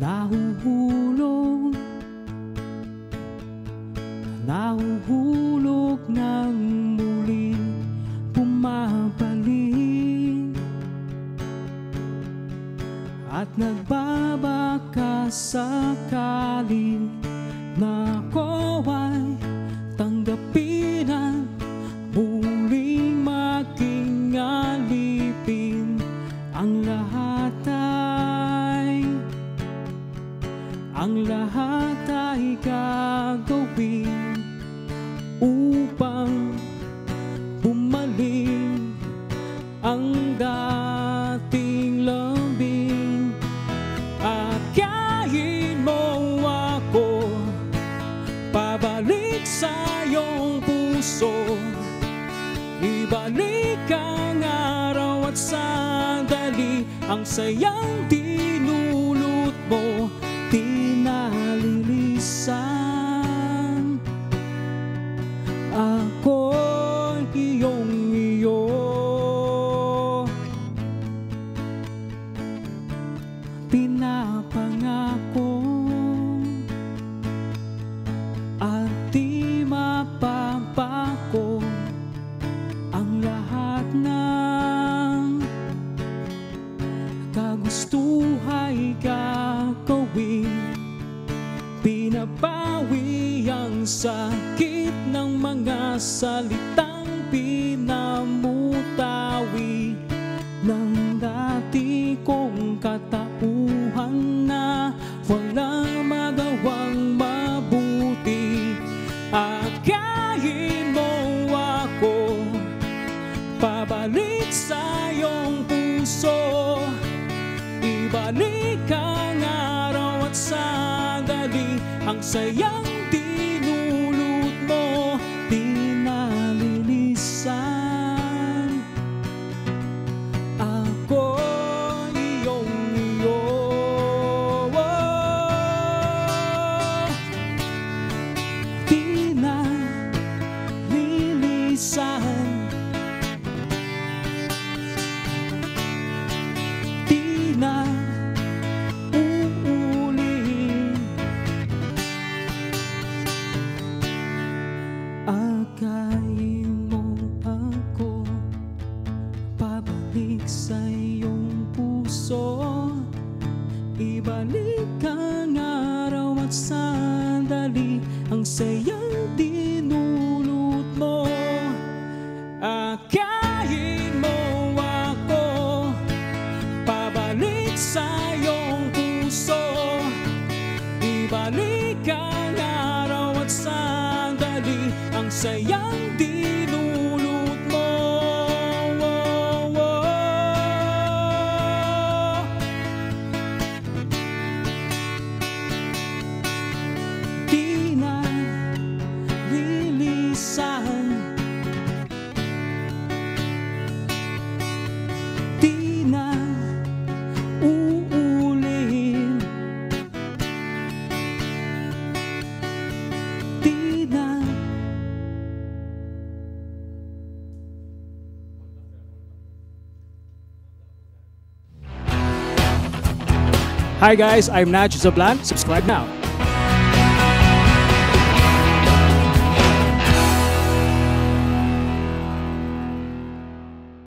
nahuhulog, nahuhulog ng muling bumabalik, at nagbabaka sakaling na ako ay tanggapin at muling maging alipin. Ang lahat ay gagawin upang bumalik ang dating lambing. Akayin mo ako, pabalik sa iyong puso, ibalik ang araw at sandali, ang sayang dinulot mo, di nalilisan. Ako'y iyong-iyo, pinapangako at di mapapako ang lahat ng kagustuhay gagawin. Pinabawi ang sakit ng mga salitang pinamutawi ng dati kong katauhan na walang magawang mabuti. Akayin mo ako, pabalik sa iyong puso, ibalik ang araw at sandali, ang sayang dinulot mo, di nalilisan. Ako iyong-iyo, di nalilisan. Di na uulit. Akayin mo ako, pabalik sa iyong puso, ibalik ang araw at sandali, ang sayang dinulot mo. Akayin mo ako, pabalik sa iyong puso, ibalik ang araw at sandali, ang sayang dinulot mo. Di nalilisan, di na uulit, di na. Hi guys, I'm Naj Zablan. Subscribe now.